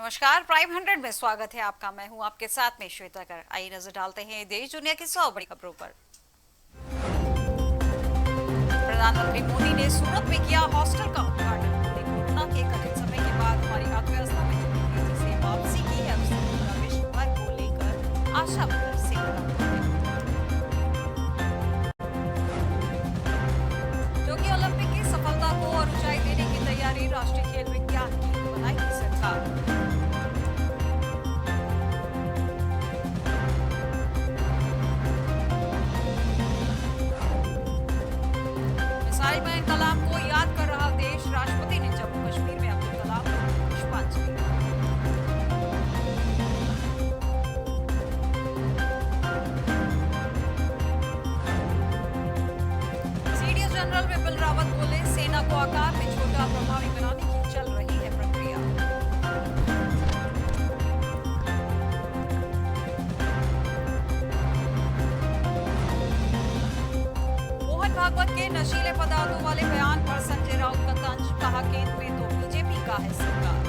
नमस्कार, प्राइम 100 में स्वागत है आपका। मैं हूं आपके साथ में श्वेता कर। आइए नजर डालते हैं देश दुनिया की 100 बड़ी खबरों पर। प्रधानमंत्री मोदी ने सूरत में किया हॉस्टल का उद्घाटन। मोदी कोरोना के कठिन समय के बाद हमारी अर्थव्यवस्था में चली तेजी से वापसी की अब से पूरा विश्व भर को लेकर आशा भर से भरा हुआ है। टोक्यो ओलंपिक की सफलता को और ऊंचाई देने की तैयारी, राष्ट्रीय खेल विज्ञान की बनाएगी सरकार। मिसाइल मैन कलाम को याद कर रहा देश, राष्ट्रपति ने जम्मू कश्मीर में अब्दुल कलाम को पुष्पांजलि। सीडीएस जनरल विपिन रावत बोले, सेना को आकार में छोटा प्रभावी बनाने की चल रही है प्रक्रिया। मोहन भागवत के नशीले पदार्थों वाले बयान पर संजय राउत का तंज, कहा केंद्र में तो बीजेपी का है सरकार।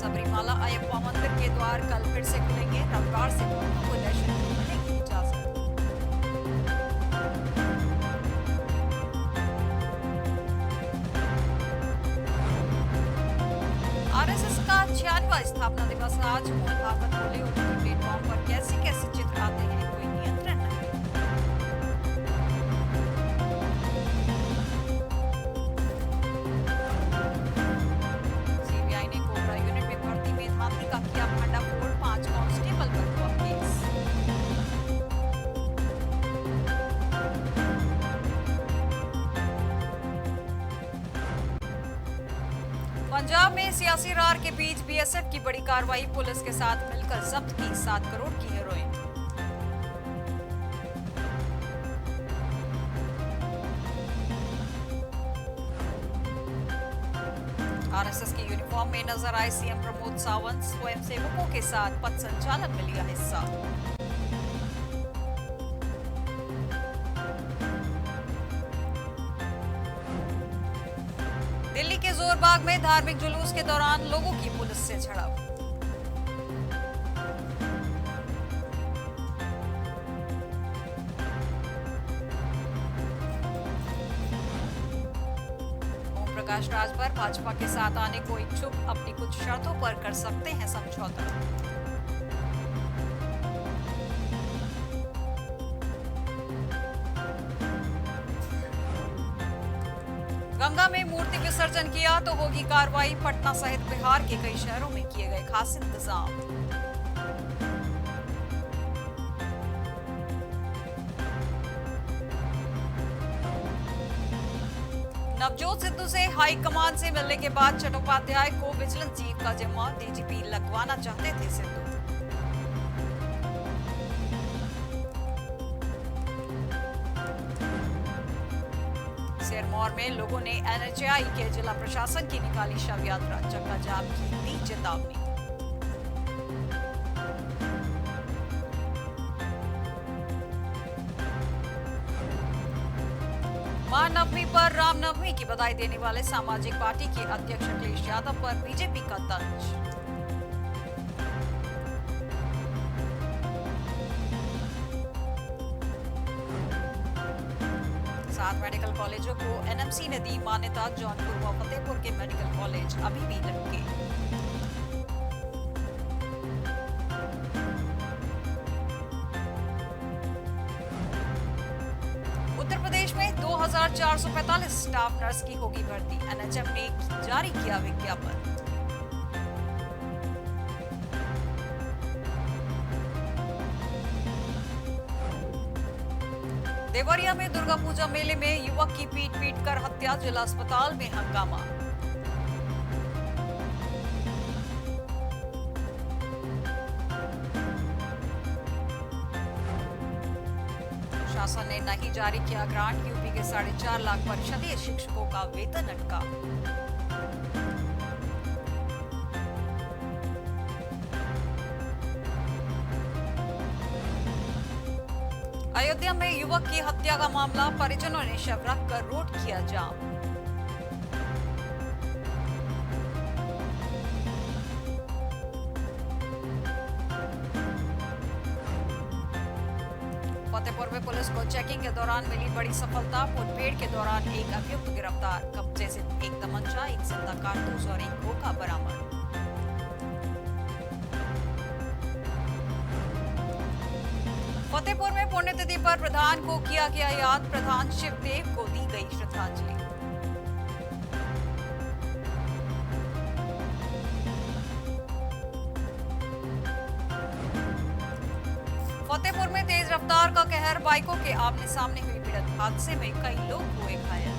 सबरीमाला अयप्पा मंदिर के द्वार कल फिर से खुलेंगे, रविवार से भक्तों को दर्शन की मिलेगी इजाजत। आरएसएस का 96वां स्थापना दिवस आज। मोहन भागवत बोले, ओटीटी प्लेटफॉर्म पर कैसे कैसे चित्र आते हैं, कोई नियंत्रण नहीं। सीबीआई ने कोबरा यूनिट में भर्ती में धांधली का किया भंडाफोड़, 5 कांस्टेबल पर हुआ केस। पंजाब में सियासी रार के बीच बीएसएफ की बड़ी कार्रवाई, पुलिस के साथ मिलकर जब्त की 7 करोड़ की हेरोइन। आरएसएस की यूनिफॉर्म में नजर आए सीएम प्रमोद सावंत, स्वयंसेवकों के साथ पथ संचालन में लिया हिस्सा। दिल्ली के जोरबाग में धार्मिक जुलूस के दौरान लोगों की पुलिस से झड़प। ओम प्रकाश राज पर भाजपा के साथ आने को इच्छुक, अपनी कुछ शर्तों पर कर सकते हैं समझौता। गंगा में मूर्ति विसर्जन किया तो होगी कार्रवाई, पटना सहित बिहार के कई शहरों में किए गए खास इंतजाम। नवजोत सिद्धू से हाईकमान से मिलने के बाद चट्टोपाध्याय को विजिलेंस चीफ का जिम्मा, डीजीपी लगवाना चाहते थे सिद्धू। सिरमौर में लोगों ने एनएचएआई के जिला प्रशासन की निकाली शव यात्रा, चक्का जाम की दी चेतावनी। महानवमी पर रामनवमी की बधाई देने वाले सामाजिक पार्टी के अध्यक्ष अखिलेश यादव पर बीजेपी का तंज। सात मेडिकल कॉलेजों को एनएमसी ने दी मान्यता, जौनपुर व फतेहपुर के मेडिकल कॉलेज अभी भी लटके। उत्तर प्रदेश में 2445 स्टाफ नर्स की होगी भर्ती, एनएचएम ने जारी किया विज्ञापन। देवरिया में दुर्गा पूजा मेले में युवक की पीट पीट कर हत्या, जिला अस्पताल में हंगामा। शासन ने नहीं जारी किया ग्रांट, यूपी के 4.5 लाख परिषदीय शिक्षकों का वेतन अटका। अयोध्या में युवक की हत्या का मामला, परिजनों ने शव रखकर रोड किया जाम। फतेहपुर में पुलिस को चेकिंग के दौरान मिली बड़ी सफलता। मुठभेड़ के दौरान एक अभियुक्त गिरफ्तार, कब्जे से एक तमंचा, एक जिंदा कारतूस और एक खोखा बरामद। फतेहपुर में पुण्यतिथि पर प्रधान को किया गया याद, प्रधान शिवदेव को दी गई श्रद्धांजलि। फतेहपुर में तेज रफ्तार का कहर, बाइकों के आमने सामने हुई भिड़ंत, हादसे में कई लोग हुए घायल।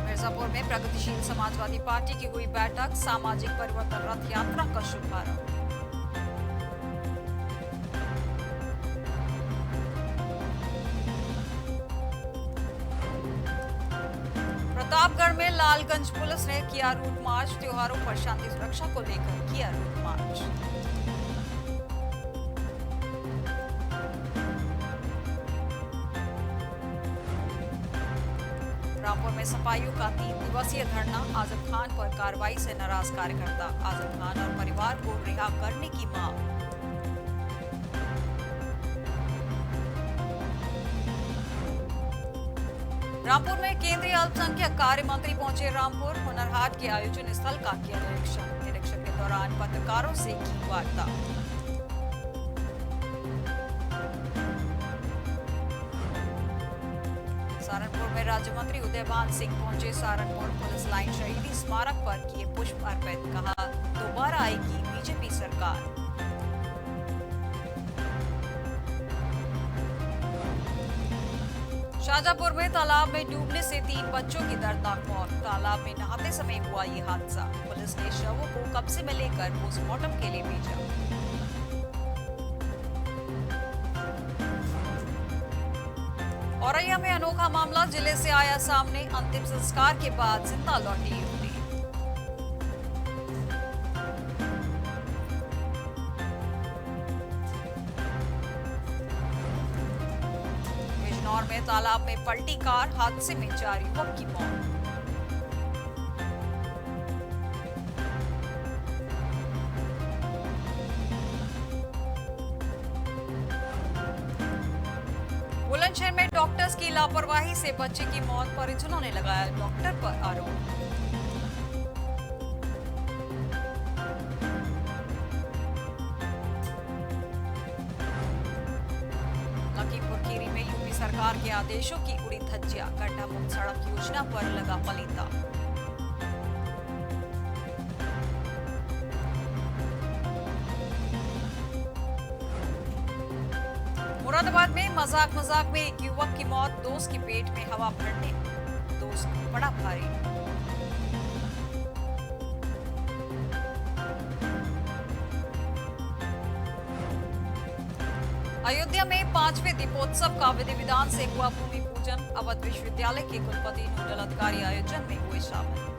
मिर्जापुर में प्रगतिशील समाजवादी पार्टी की हुई बैठक, सामाजिक परिवर्तन रथ यात्रा का शुभारंभ। प्रतापगढ़ में लालगंज पुलिस ने किया रूट मार्च, त्योहारों पर शांति सुरक्षा को लेकर किया रूट मार्च। रामपुर में सफाइयों का 3 दिवसीय धरना, आजम खान पर कार्रवाई से नाराज कार्यकर्ता, आजम खान और परिवार को रिहा करने की मांग। रामपुर में केंद्रीय अल्पसंख्यक कार्य मंत्री पहुंचे रामपुर, हुनर हाट के आयोजन स्थल का किया निरीक्षण के दौरान पत्रकारों से की वार्ता। सहारनपुर में राज्य मंत्री उदयभान सिंह पहुंचे सहारनपुर, पुलिस लाइन शहीदी स्मारक पर किए पुष्प अर्पित, कहा दोबारा आएगी बीजेपी सरकार। शाजापुर में तालाब में डूबने से 3 बच्चों की दर्दनाक मौत, तालाब में नहाते समय हुआ ये हादसा, पुलिस ने शवों को कब्जे में लेकर पोस्टमार्टम के लिए भेजा। औरैया में अनोखा मामला, जिले से आया सामने, अंतिम संस्कार के बाद जिंदा लौटी युवती। बिजनौर में तालाब में पलटी कार, हादसे में 4 युवक की मौत। बुलंदशहर में डॉक्टर्स की लापरवाही से बच्चे की मौत, परिजनों ने लगाया डॉक्टर पर आरोप। लखीमपुर खीरी में यूपी सरकार के आदेशों की उड़ी धज्जियां, गड्ढा मुक्त सड़क योजना पर लगा पलीता। मुरादाबाद में मजाक में एक युवक की मौत, दोस्त के पेट में हवा भरने दोस्त बड़ा भारी। अयोध्या में 5वें दीपोत्सव का विधि विधान से हुआ भूमि पूजन, अवध विश्वविद्यालय के कुलपति नोडल अधिकारी आयोजन में हुए शामिल।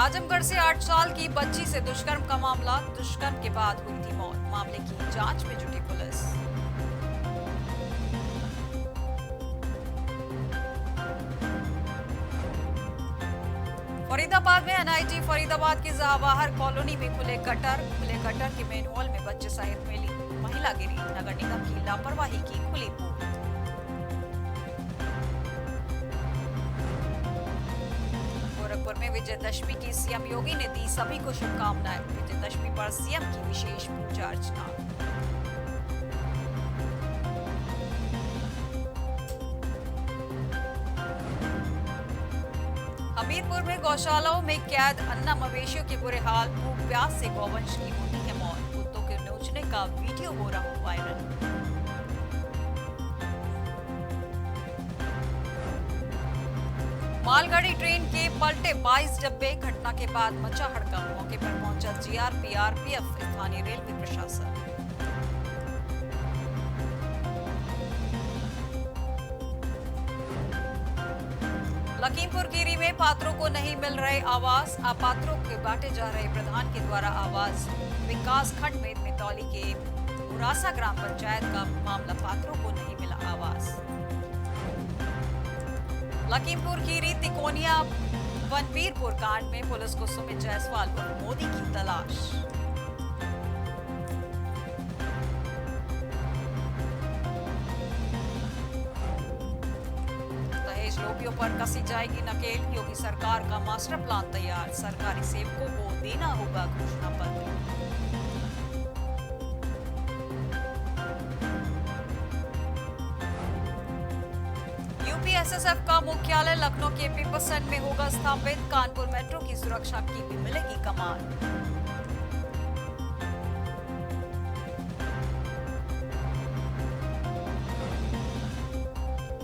आजमगढ़ से 8 साल की बच्ची से दुष्कर्म का मामला, दुष्कर्म के बाद हुई थी मौत, मामले की जांच में जुटी पुलिस। फरीदाबाद में एनआईटी फरीदाबाद की जहाबाहर कॉलोनी में खुले गटर के मेनहोल में बच्चे सहित मिली महिला गिरी, नगर निगम की लापरवाही की खुली पोल। गोरखपुर में विजयदशमी की सीएम योगी ने दी सभी को शुभकामनाएं, विजयदशमी पर सीएम की विशेष पूजा अर्चना। हमीरपुर में गौशालाओं में कैद अन्ना मवेशियों के बुरे हाल, भूख प्यास से गौवंश की होती है मौत, कुत्तों के नोचने का वीडियो हो रहा वायरल। मालगाड़ी ट्रेन के पलटे 22 डब्बे, घटना के बाद मचा हड़कंप, मौके पर पहुंचा जीआरपी, आरपीएफ, स्थानीय रेलवे प्रशासन। लखीमपुर खीरी में पात्रों को नहीं मिल रहे आवास, अपात्रों के बांटे जा रहे प्रधान के द्वारा आवास। विकास खंड में मितौली के मुरासा ग्राम पंचायत का मामला, पात्रों को नहीं मिला आवास। लखीमपुर खीरी तिकोनिया वनवीरपुर कांड में पुलिस को सुमित जायसवाल और मोदी की तलाश। लोबियों पर कसी जाएगी नकेल, योगी सरकार का मास्टर प्लान तैयार, सरकारी सेवकों को देना होगा घोषणा पत्र। यूपीएसएसएफ का मुख्यालय लखनऊ के पीपसन में होगा स्थापित, कानपुर मेट्रो की सुरक्षा की भी मिलेगी कमान।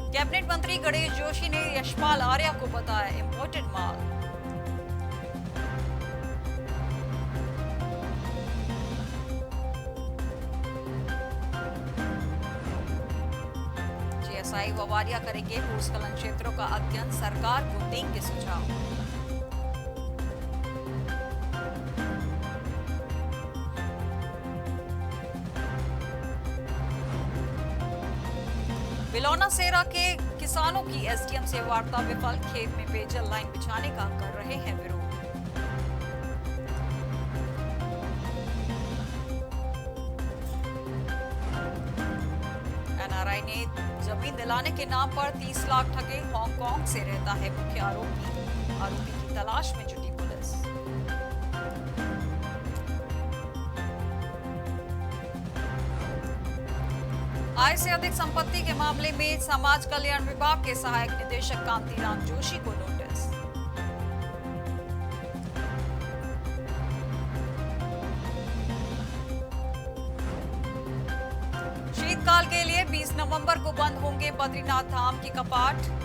कैबिनेट मंत्री गणेश जोशी ने यशपाल आर्या को बताया इंपोर्टेड माल। जीएसआई ववारिया करेंगे भूस्खलन क्षेत्रों का अध्ययन, सरकार को देंगे सुझाव। बिलौना सेरा के किसानों की एसडीएम से वार्ता विफल, खेत में पेयजल लाइन बिछाने का कर रहे हैं विरोध। एनआरआई ने जमीन दिलाने के नाम पर 30 लाख ठगे, हांगकांग से रहता है मुख्य आरोपी की तलाश में जुटी पुलिस। आय से अधिक संपत्ति के मामले में समाज कल्याण विभाग के सहायक निदेशक कांतिराम जोशी को नोटिस। शीतकाल के लिए 20 नवंबर को बंद होंगे बद्रीनाथ धाम के कपाट।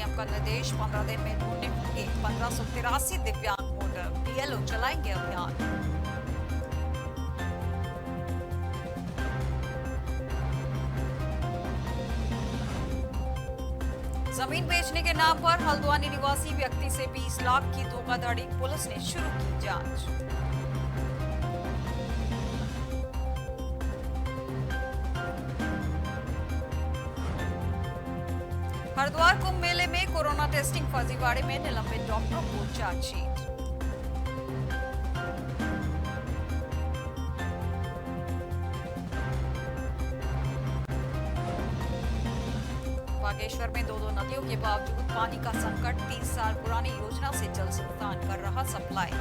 का निर्देश 15 दिन में ढूंढने होंगे 1583 दिव्यांग वोटर, बीएलओ चलाएंगे अभियान। जमीन बेचने के नाम पर हल्द्वानी निवासी व्यक्ति से 20 लाख की धोखाधड़ी, पुलिस ने शुरू की जांच। हरिद्वार कुंभ मेले में कोरोना टेस्टिंग फर्जीवाड़े में निलंबित डॉक्टरों को चार्जशीट। बागेश्वर में दो नदियों के बावजूद पानी का संकट, 30 साल पुरानी योजना से जल संस्थान कर रहा सप्लाई।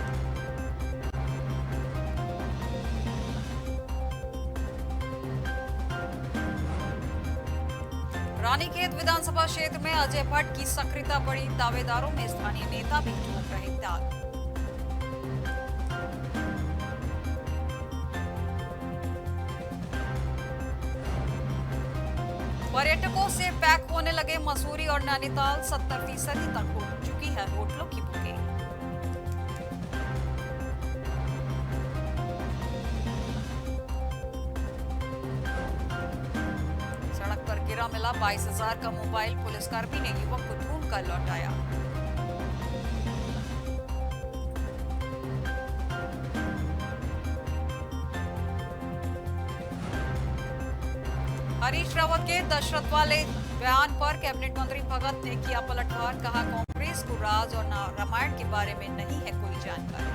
रानीखेत विधानसभा क्षेत्र में अजय भट्ट की सक्रियता बढ़ी, दावेदारों में स्थानीय नेता भी ठोक रहे दाग। पर्यटकों से पैक होने लगे मसूरी और नैनीताल, 70% तक हो चुकी है होटलों की बुकिंग। गिरा मिला 22,000 का मोबाइल, पुलिसकर्मी ने युवक को ढूंढ कर लौटाया। हरीश रावत के दशरथ वाले बयान पर कैबिनेट मंत्री भगत ने किया पलटवार, कहा कांग्रेस को राज और रामायण के बारे में नहीं है कोई जानकारी।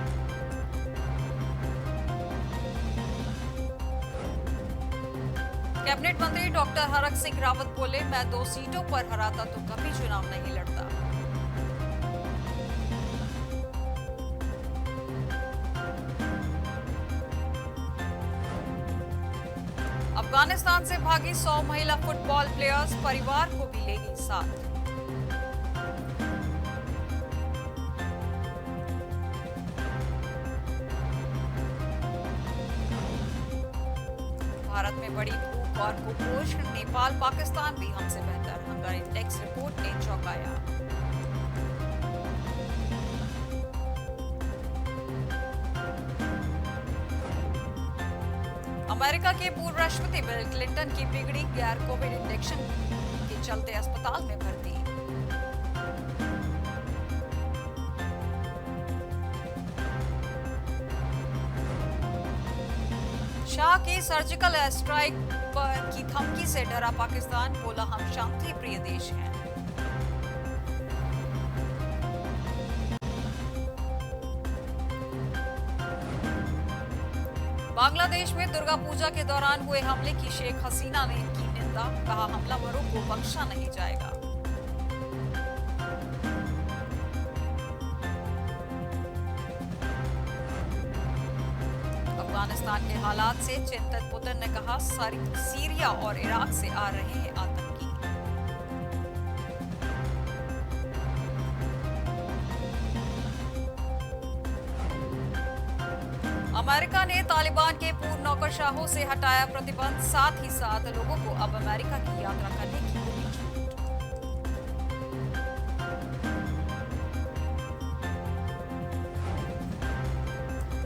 कैबिनेट मंत्री डॉक्टर हरक सिंह रावत बोले, मैं 2 सीटों पर हराता तो कभी चुनाव नहीं लड़ता। अफगानिस्तान से भागी 100 महिला फुटबॉल प्लेयर्स, परिवार को भी लेगी साथ। भारत में बड़ी भूख और कुपोषण, नेपाल पाकिस्तान भी हमसे बेहतर, हंगर इंडेक्स रिपोर्ट ने चौंकाया। अमेरिका के पूर्व राष्ट्रपति बिल क्लिंटन की बिगड़ी गैर कोविड इंजेक्शन के चलते अस्पताल में भर्ती। शाह की सर्जिकल एयर स्ट्राइक की धमकी से डरा पाकिस्तान, बोला हम शांति प्रिय देश हैं। बांग्लादेश में दुर्गा पूजा के दौरान हुए हमले की शेख हसीना ने की निंदा, कहा हमलावरों को बख्शा नहीं जाएगा। अफगानिस्तान के हालात से चिंतित पुतिन ने कहा सीरिया और इराक से आ रहे हैं आतंकी। अमेरिका ने तालिबान के पूर्व नौकरशाहों से हटाया प्रतिबंध, साथ ही साथ लोगों को अब अमेरिका की यात्रा करने की होगी छूट।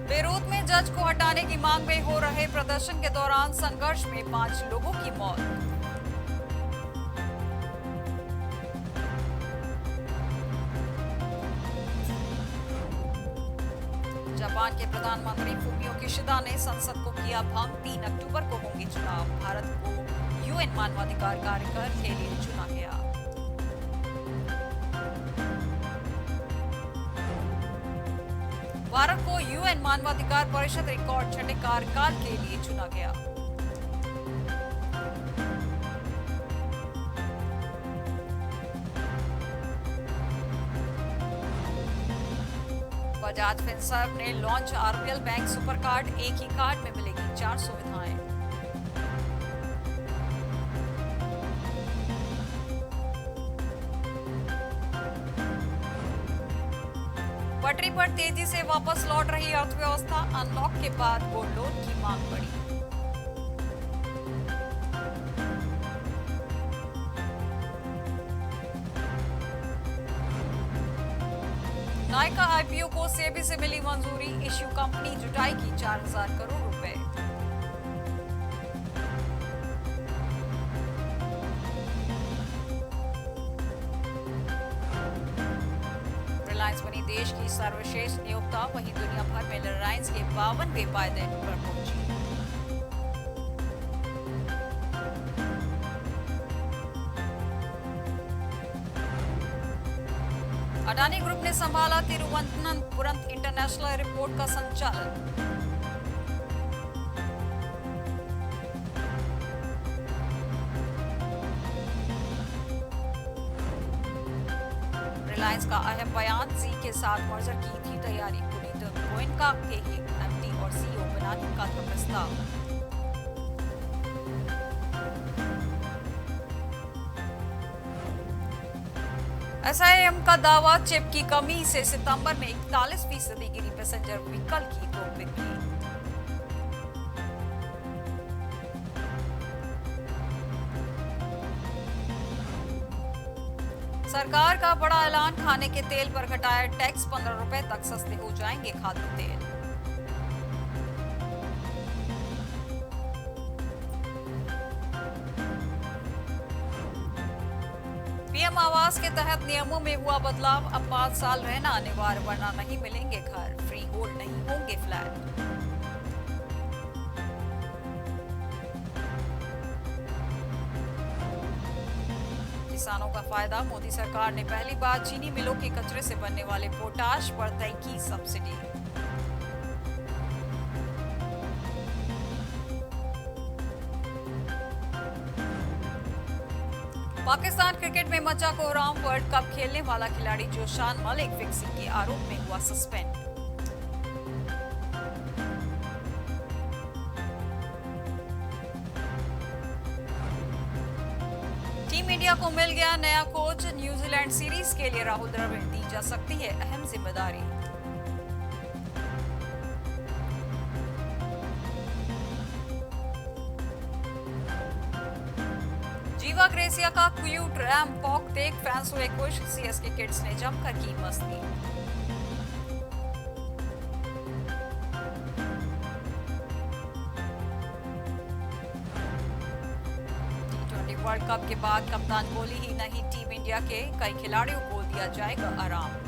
बेरूत में जज को हटाने की मांग में हो रहे प्रदर्शन के दौरान संघर्ष में 5 लोगों की मौत। जापान के प्रधानमंत्री फूमियो किशिदा ने संसद को किया भंग, 3 अक्टूबर को होंगे चुनाव। भारत को यूएन मानवाधिकार कार्यक्रम के लिए चुना गया। भारत को यूएन मानवाधिकार परिषद रिकॉर्ड छठे कार्यकाल के लिए चुना गया। बजाज फिनसर्व ने launch RBL bank super card, एक ही कार्ड में मिलेगी 4 सुविधाएं। पटरी पर तेजी से वापस लौट रही अर्थव्यवस्था, अनलॉक के बाद गोल्ड लोन की मांग बढ़ी। नायका आईपीओ को सेबी से मिली मंजूरी, इश्यू कंपनी जुटाएगी 4000 करोड़ रुपए। रिलायंस बनी देश की सर्वश्रेष्ठ नियोक्ता, वहीं दुनिया भर में रिलायंस के 52वें वायदे पर पहुंची। अडानी ग्रुप ने संभाला तिरुवनंतपुरम इंटरनेशनल एयरपोर्ट का संचालन। रिलायंस का अहम बयान, जी के साथ मर्जर की थी तैयारी, पुनीत गोयनका के ही एमडी और सीईओ बनाने का था प्रस्ताव। एसआईएम का दावा, चिप की कमी से सितंबर में 41% गिरी पैसेंजर व्हीकल की थोक बिक्री। सरकार का बड़ा ऐलान, खाने के तेल पर घटाया टैक्स, 15 रुपए तक सस्ते हो जाएंगे खाद्य तेल। पीएम आवास के तहत नियमों में हुआ बदलाव, अब 5 साल रहना अनिवार्य, वरना नहीं मिलेंगे घर, फ्री होल्ड नहीं होंगे फ्लैट। किसानों का फायदा, मोदी सरकार ने पहली बार चीनी मिलों के कचरे से बनने वाले पोटाश पर तय की सब्सिडी। पाकिस्तान क्रिकेट में मचा कोहराम, वर्ल्ड कप खेलने वाला खिलाड़ी जोशान मलिक फिक्सिंग के आरोप में हुआ सस्पेंड। टीम इंडिया को मिल गया नया कोच, न्यूजीलैंड सीरीज के लिए राहुल द्रविड़ दी जा सकती है अहम जिम्मेदारी। जीवा ग्रेसिया का क्यूट रैम पॉक देख फैंस हुए खुश, सीएसके किड्स ने जमकर की मस्ती। वर्ल्ड कप के बाद कप्तान कोहली ही नहीं, टीम इंडिया के कई खिलाड़ियों को दिया जाएगा आराम।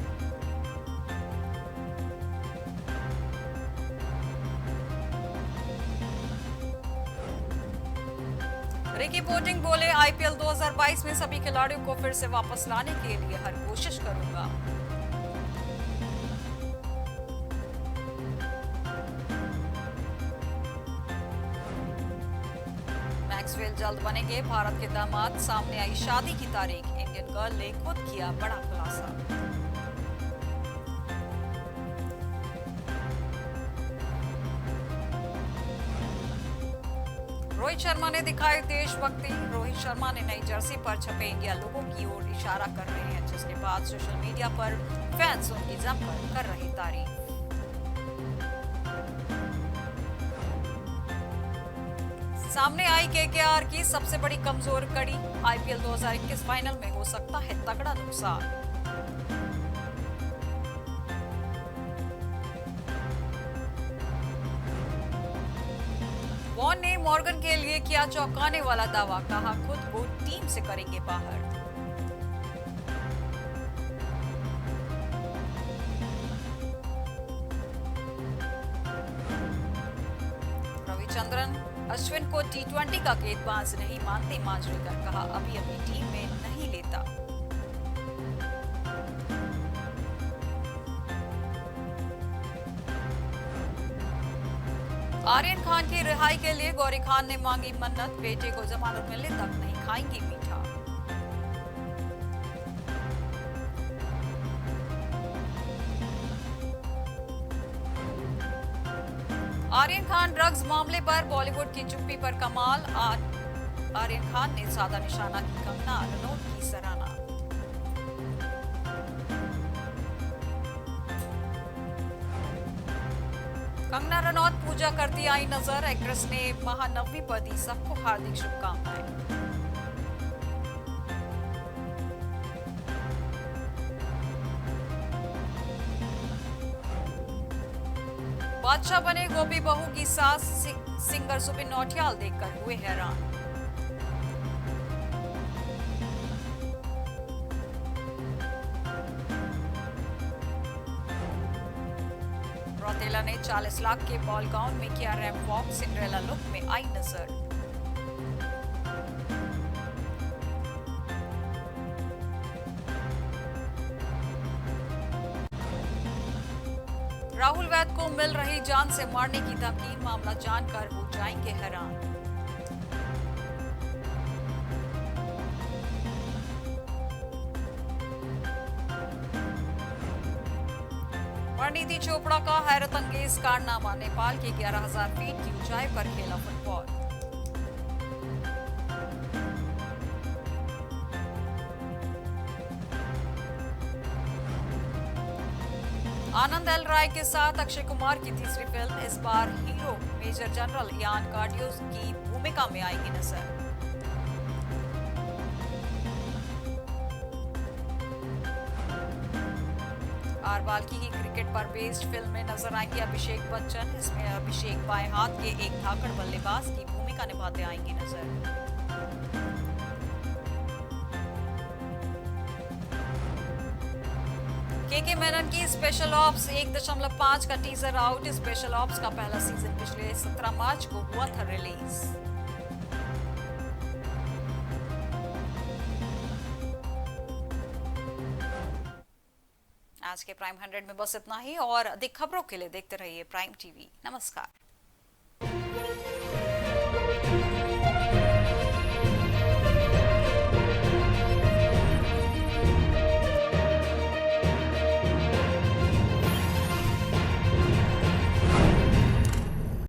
रिकी पोंटिंग बोले, आईपीएल 2022 में सभी खिलाड़ियों को फिर से वापस लाने के लिए हर कोशिश करूंगा। मैक्सवेल जल्द बनेंगे भारत के दामाद, सामने आई शादी की तारीख, इंडियन गर्ल ने खुद किया बड़ा खुलासा। रोहित शर्मा ने दिखाई देशभक्ति, रोहित शर्मा ने नई जर्सी पर छपे इंडिया लोगों की ओर इशारा कर रहे हैं, जिसके बाद सोशल मीडिया पर फैंस उनकी जमकर कर रही तारीफ। सामने आई केकेआर की सबसे बड़ी कमजोर कड़ी, आईपीएल 2021 फाइनल में हो सकता है तगड़ा नुकसान। वॉन ने मॉर्गन के लिए किया चौंकाने वाला दावा, कहा खुद को टीम से करेंगे बाहर। रविचंद्रन अश्विन को टी20 का गेंदबाज नहीं मानते, मांजरेकर, कहा अभी अपनी टीम में नहीं लेता। आर्यन खान की रिहाई के लिए गौरी खान ने मांगी मन्नत, बेटे को जमानत मिलने तक नहीं खाएंगी मीठा। आर्यन खान ड्रग्स मामले पर बॉलीवुड की चुप्पी पर कमाल, आर्यन खान ने साधा निशाना की कंगना रनौत की सराहना। कंगना रनौत पूजा करती आई नजर, एक्ट्रेस ने महानवमी पर दी सबको हार्दिक शुभकामनाएं। बादशाह बने गोपी बहू की सास, सिंगर सुबिन नौटियाल देखकर हुए हैरान। रौतेला ने 40 लाख के बॉल गाउन में किया रैंप वॉक, सिंड्रेला लुक में आई नजर। राहुल वैद को मिल रही जान से मारने की धमकी, मामला जानकर हो जाएंगे हैरान। परिणीति चोपड़ा का हैरत अंगेज कारनामा, नेपाल के 11,000 फीट की ऊंचाई पर खेला फुटबॉल। आनंद एल राय के साथ अक्षय कुमार की तीसरी फिल्म, इस बार हीरो मेजर जनरल यान कार्डियो की भूमिका में आएगी नजर। आर बाल्की की क्रिकेट पर बेस्ड फिल्म में नजर आएंगे अभिषेक बच्चन, इसमें अभिषेक बाएं हाथ के एक धाकड़ बल्लेबाज की भूमिका निभाते आएंगे नजर। के मेनन की स्पेशल ऑप्स 1.5 का टीजर आउट, स्पेशल ऑप्स का पहला सीजन पिछले 17 मार्च को हुआ था रिलीज। आज के प्राइम 100 में बस इतना ही, और अधिक खबरों के लिए देखते रहिए प्राइम टीवी। नमस्कार।